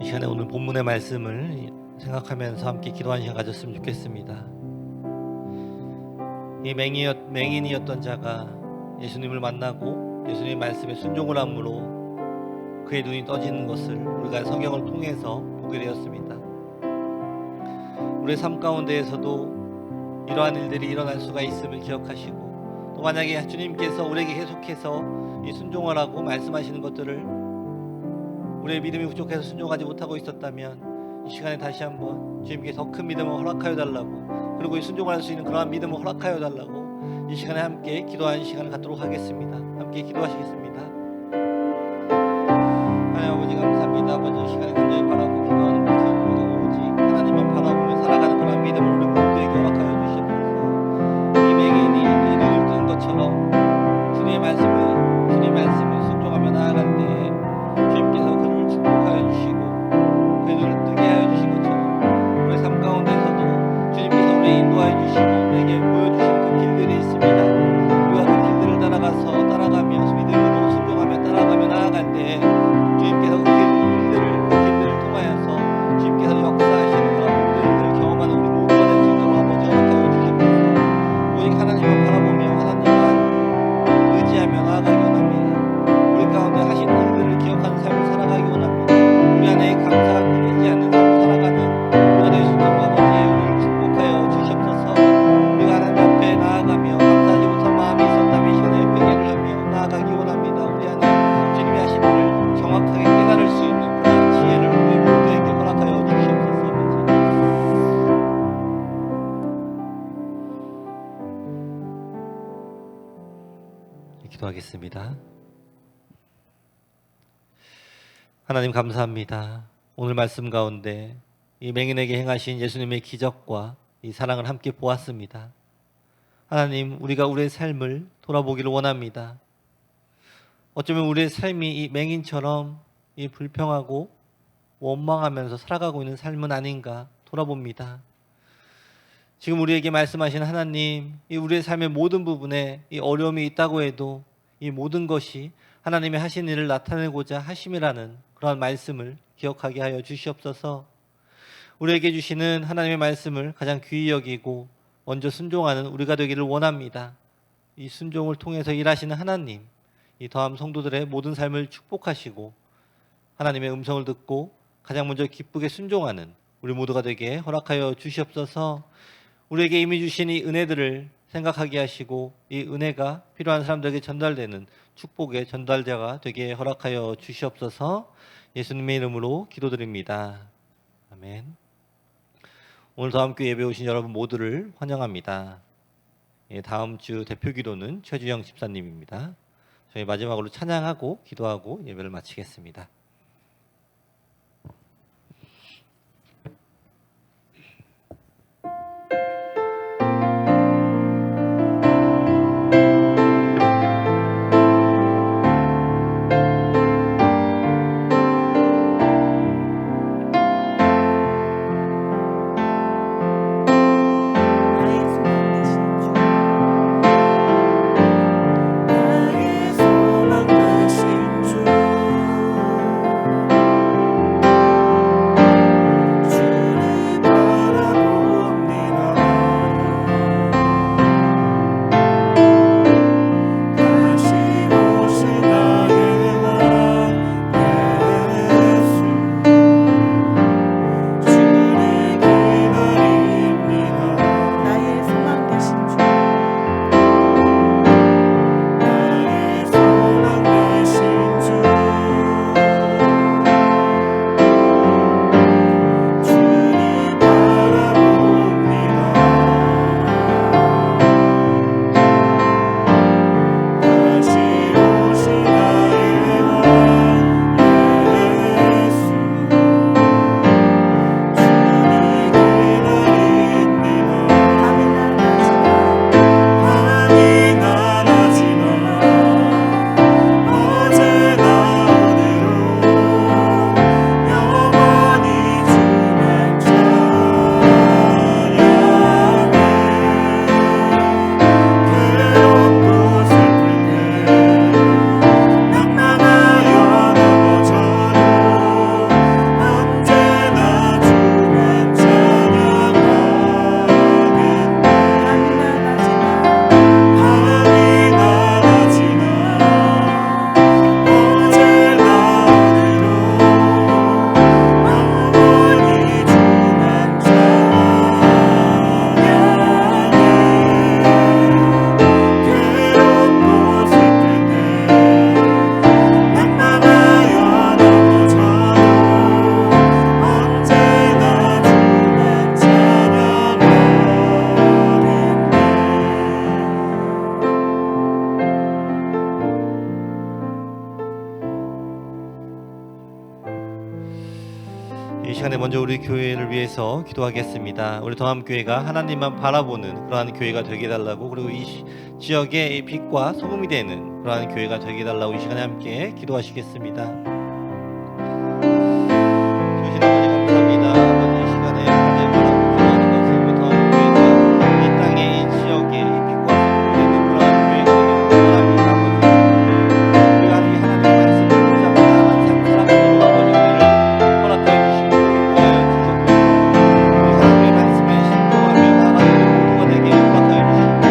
이 시간에 오늘 본문의 말씀을 생각하면서 함께 기도하는 시간 가졌으면 좋겠습니다. 이 맹인이었던 자가 예수님을 만나고 예수님의 말씀에 순종을 함으로 그의 눈이 떠지는 것을 우리가 성경을 통해서 보게 되었습니다. 우리의 삶 가운데에서도 이러한 일들이 일어날 수가 있음을 기억하시고 또 만약에 주님께서 우리에게 계속해서 이 순종하라고 말씀하시는 것들을 우리의 믿음이 부족해서 순종하지 못하고 있었다면 이 시간에 다시 한번 주님께 더 큰 믿음을 허락하여 달라고, 그리고 이 순종할 수 있는 그러한 믿음을 허락하여 달라고 이 시간에 함께 기도하는 시간을 갖도록 하겠습니다. 함께 기도하시겠습니다. 하나님 아버지 감사합니다. 아버지 이 시간에 간절히 바라고 기도하는 것은 우리가 오직 하나님만 바라보며 살아가는 그런 믿음을 우리 모두에게 허락하여 주시옵소서. 이 맹인이 이 눈을 뜬 것처럼 주님의 말씀을 순종하며 나아갈 때에 주님께서 그를 축복하여 주시고 그의 눈을 뜨게 하여 주신 것처럼 우리의 삶 가운데서도 주님께서 우리를 인도하여 주시고 우리에게 보여주시는 그 길들이 있습니다. 우리가 그 길들을 따라가며 믿음으로 순종하며 따라가며 나아갈 때에 주님께서 그 길들을 통하여서 주님께서 역사하시는 그런 모든 일들을 경험하는 우리 모두가 될 수 있도록 아버지 허락하여 주시옵소서. 오직 하나님을 바라보며 하나님만 의지하며 나아가기 원합니다. 우리 가운데 하신 일들을 기억하는 삶을 살아가기 원합니다. 우리 안에 감사가 끊이지 않는 삶을 살아가는 우리가 될 수 있도록 아버지의 우리를 축복하여 주시옵소서. 우리가 하나님 앞에 나아가며 감사하지 못한 마음이 있었다면 이 시간에 회개를 하며 나아가기 원합니다. 우리 안에 주님이 하신 일을 정확하게 깨달을 수 있는 그런 지혜를 우리 모두에게 허락하여 주시옵소서. 기도하겠습니다. 하나님 감사합니다. 오늘 말씀 가운데 이 맹인에게 행하신 예수님의 기적과 이 사랑을 함께 보았습니다. 하나님, 우리가 우리의 삶을 돌아보기를 원합니다. 어쩌면 우리의 삶이 이 맹인처럼 이 불평하고 원망하면서 살아가고 있는 삶은 아닌가 돌아봅니다. 지금 우리에게 말씀하신 하나님, 이 우리의 삶의 모든 부분에 이 어려움이 있다고 해도 이 모든 것이 하나님이 하신 일을 나타내고자 하심이라는 그런 말씀을 기억하게 하여 주시옵소서. 우리에게 주시는 하나님의 말씀을 가장 귀히 여기고 먼저 순종하는 우리가 되기를 원합니다. 이 순종을 통해서 일하시는 하나님, 이 더함 성도들의 모든 삶을 축복하시고 하나님의 음성을 듣고 가장 먼저 기쁘게 순종하는 우리 모두가 되게 허락하여 주시옵소서. 우리에게 이미 주신 이 은혜들을 생각하게 하시고 이 은혜가 필요한 사람들에게 전달되는 축복의 전달자가 되게 허락하여 주시옵소서. 예수님의 이름으로 기도드립니다. 아멘. 오늘 다음교 예배 오신 여러분 모두를 환영합니다. 다음 주 대표 기도는 최주영 집사님입니다. 저희 마지막으로 찬양하고 기도하고 예배를 마치겠습니다. 나의 소망 되신 주 먼저 우리 교회를 위해서 기도하겠습니다. 우리 동암교회가 하나님만 바라보는 그러한 교회가 되게 해달라고, 그리고 이 지역의 빛과 소금이 되는 그러한 교회가 되게 해달라고 이 시간에 함께 기도하시겠습니다. 주신 아버지 감사합니다. 아버지 이 시간에 하나님 바라보고 기도하는 것은 우리 동암교회가 이 땅의 이 지역의 이 빛과 소금이 되는 그러한 교회가 되기를 원합니다. 아버지 우리가 이 하나님의 말씀을 붙잡고 나아가는 삶을 살아가도록 아버지 우리를 허락하여 주시고 인도하여 주셨고, 우리 하나님의 말씀에 신중하며 나아가는 모두가 되게 허락하여 주시고,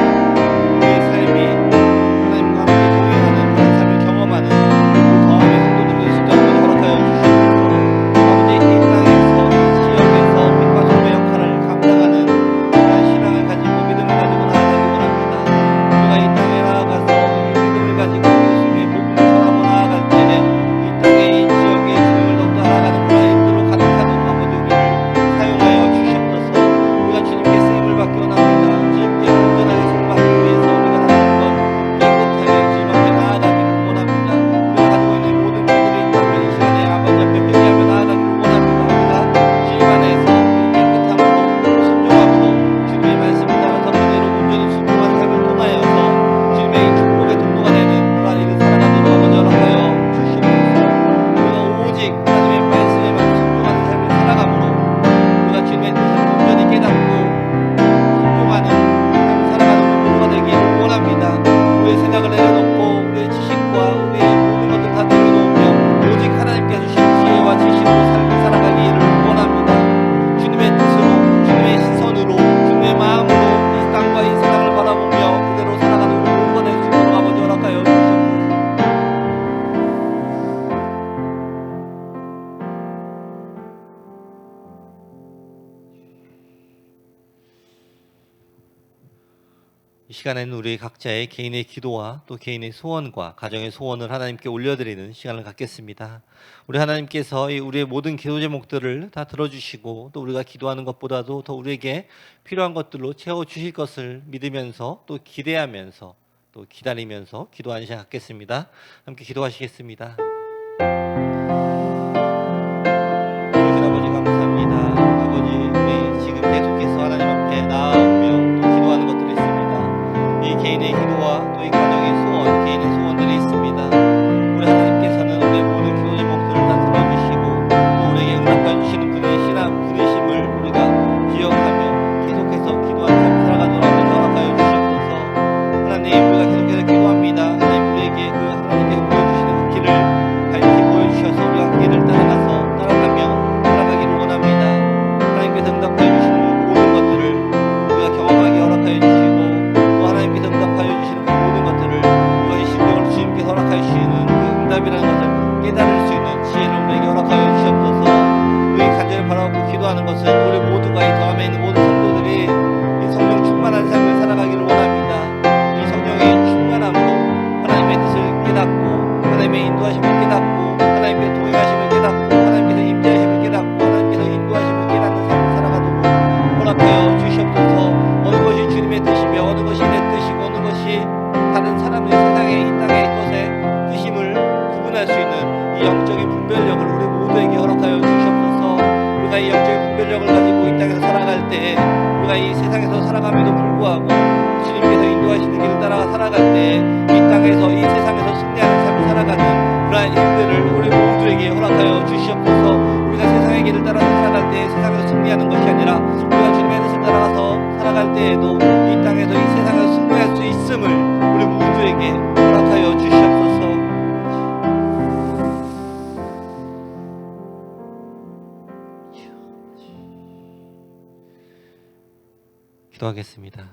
우리의 삶이 하나님과 함께 동행하는 그런 삶을 경험하는 그 더함의 성도들이 될 수 있도록 허락하여 주시옵소서. 아버지 이 땅에서 이 지역에서 빛과 소금의 역할을 감당하는 그런 신앙을 가지고 믿음을 가지고 나아가기 원합니다. 우리가 이 땅에 나아가서 이 믿음을 가지고 예수님의 복음을 전하고 나아갈 때에 이 땅의 이 지역의 주님을 더욱더 알아가는 그런 인도로 가득하도록 아버지 우리를 사용하여 주시옵소서. 우리가 주님께 쓰임을 받기 원합니다. 주님께 온전하게 순종하기 위해서 우리가 다시 한번 깨끗하게 주님 앞에 나아가기를 원합니다. 우리가 가지고 있는 모든 죄들이 있다면 이 시간에 아버지 앞에 회개하며 나아가기를 원합니다. 우리가 주님 안에서 이 깨끗함으로 순종함으로 주님의 말씀을 따라서 그대로 온전히 순종한 삶을 통하여서 주님의 이 축복의 통로가 되는 그러한 일을 살아가도록 아버지 허락하여 주시옵소서. 우리가 오직 하나님의 말씀에만 순종하는 삶을 살아감으로 우리가 주님의 뜻을 온전히 깨닫고 순종하는 삶을 살아가는 우리 모두가 되기를 원합니다. 우리의 생각을 내려놓고 우리의 지식과 우리의 모든 것들 다 내려놓으며 오직 하나님께서 주신 지혜와 지식으로 삶을 살아가기를 원합니다. 주님의 뜻으로, 주님의 시선으로, 주님의 마음으로 이 땅과 이 세상을 바라보며 그대로 살아가는 우리 모두가 될 수 있도록 아버지 허락하여 주시옵소서. 이 시간에는 우리 각자의 개인의 기도와 또 개인의 소원과 가정의 소원을 하나님께 올려드리는 시간을 갖겠습니다. 우리 하나님께서 이 우리의 모든 기도 제목들을 다 들어주시고 또 우리가 기도하는 것보다도 더 우리에게 필요한 것들로 채워주실 것을 믿으면서 또 기대하면서 또 기다리면서 기도하는 시간 갖겠습니다. 함께 기도하시겠습니다. 주신 아버지 감사합니다. 아버지 우리 지금 계속해서 하나님 앞에 나아오며 또 기도하는 것들이 있습니다. 이 개인의 기도와 또 이 가정의 소원, 개인의 소원들이 있습니다. 우리 하나님께서는 우리의 모든 기도 제목들을 다 들어주시고 또 우리에게 응답해 주시는 분이심을 우리가 기억하며 계속해서 기도하는 삶을 살아가도록 아버지 허락하여 주시옵소서. 하나님 우리가 계속해서 기도합니다. 하나님 우리에게 그 하나님께서 보여주시는 그 길을 밝히 보여주셔서 우리가 그 길을 따라가며 살아가기를 원합니다. 하나님께서 응답해 주시는 모든 것들을 우리가 경험하게 허락하여 주시고 또 하나님께서 응답하여 주시는 그 모든 것들을 우리가 이 심령을 주님께서 허락하여 주시는 그 응답이라는 것을 깨달을 수 있는 지혜를 우리에게 허락하여 주시옵소서. 우리 간절히 바라고 기도하는 것은 우리 모두가 이 더함에 있는 모든 성도들이 이 성령 충만한 삶을 살아가기를 원합니다. 이 성령의 충만함으로 하나님의 뜻을 깨닫고 하나님의 인도하심을 깨닫고 하나님께서 동행하심을 깨닫고 하나님께서 임재하심을 깨닫고 하나님께서 인도하심을 깨닫는 삶을 살아가도록 허락하여 주시옵소서. 어느 것이 주님의 뜻이며 어느 것이 내 뜻이고 어느 것이 다른 사람의 세상의 이 땅의 것의 뜻임을 구분할 수 있는 이 영적인 분별력을 우리 모두에게 허락하여 주시옵소서. 우리가 이 영적인 분별력을 가지고 이 땅에서 살아갈 때 우리가 이 세상에서 살아감에도 불구하고 주님께서 인도하시는 길을 따라 살아갈 때 이 땅에서 이 세상에서 승리하는 삶을 살아가는 그러한 일들을 우리 모두에게 허락하여 주시옵소서. 우리가 세상의 길을 따라서 살아갈 때 세상에서 승리하는 것이 아니라 우리가 주님의 뜻을 따라가서 살아갈 때에도 이 땅에서 이 세상에서 승리할 수 있음을 우리 모두에게 허락하여 주시옵소서. 기도하겠습니다.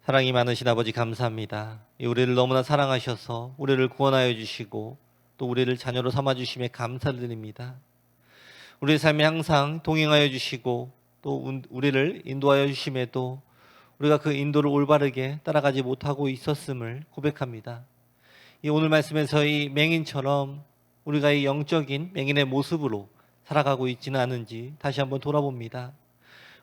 사랑이 많으신 아버지 감사합니다. 우리를 너무나 사랑하셔서 우리를 구원하여 주시고 또 우리를 자녀로 삼아 주심에 감사드립니다. 우리의 삶에 항상 동행하여 주시고 또 우리를 인도하여 주심에도 우리가 그 인도를 올바르게 따라가지 못하고 있었음을 고백합니다. 이 오늘 말씀에서 이 맹인처럼 우리가 이 영적인 맹인의 모습으로 살아가고 있지는 않은지 다시 한번 돌아봅니다.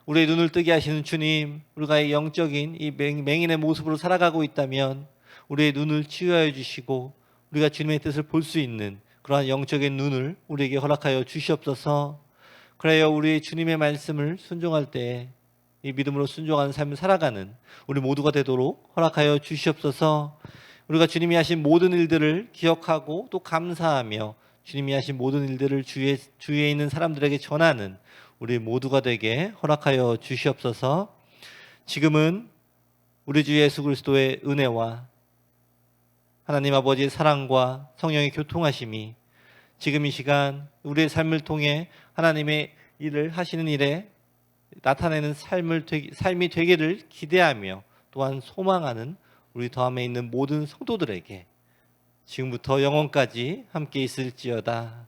우리의 눈을 뜨게 하시는 주님, 우리가 이 영적인 이 맹인의 모습으로 살아가고 있다면 우리의 눈을 치유하여 주시고 우리가 주님의 뜻을 볼 수 있는 그러한 영적인 눈을 우리에게 허락하여 주시옵소서. 그래요, 우리 주님의 말씀을 순종할 때 이 믿음으로 순종하는 삶을 살아가는 우리 모두가 되도록 허락하여 주시옵소서. 우리가 주님이 하신 모든 일들을 기억하고 또 감사하며 주님이 하신 모든 일들을 주위에 있는 사람들에게 전하는 우리 모두가 되게 허락하여 주시옵소서. 지금은 우리 주 예수 그리스도의 은혜와 하나님 아버지의 사랑과 성령의 교통하심이 지금 이 시간 우리의 삶을 통해 하나님의 일을 하시는 일에 나타내는 삶이 되기를 기대하며 또한 소망하는 우리 더함에 있는 모든 성도들에게 지금부터 영원까지 함께 있을지어다.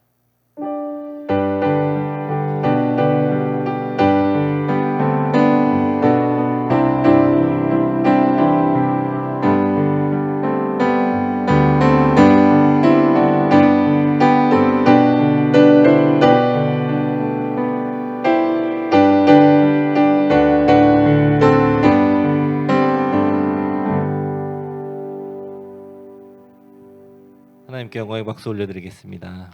하나님께 영광의 박수 올려드리겠습니다.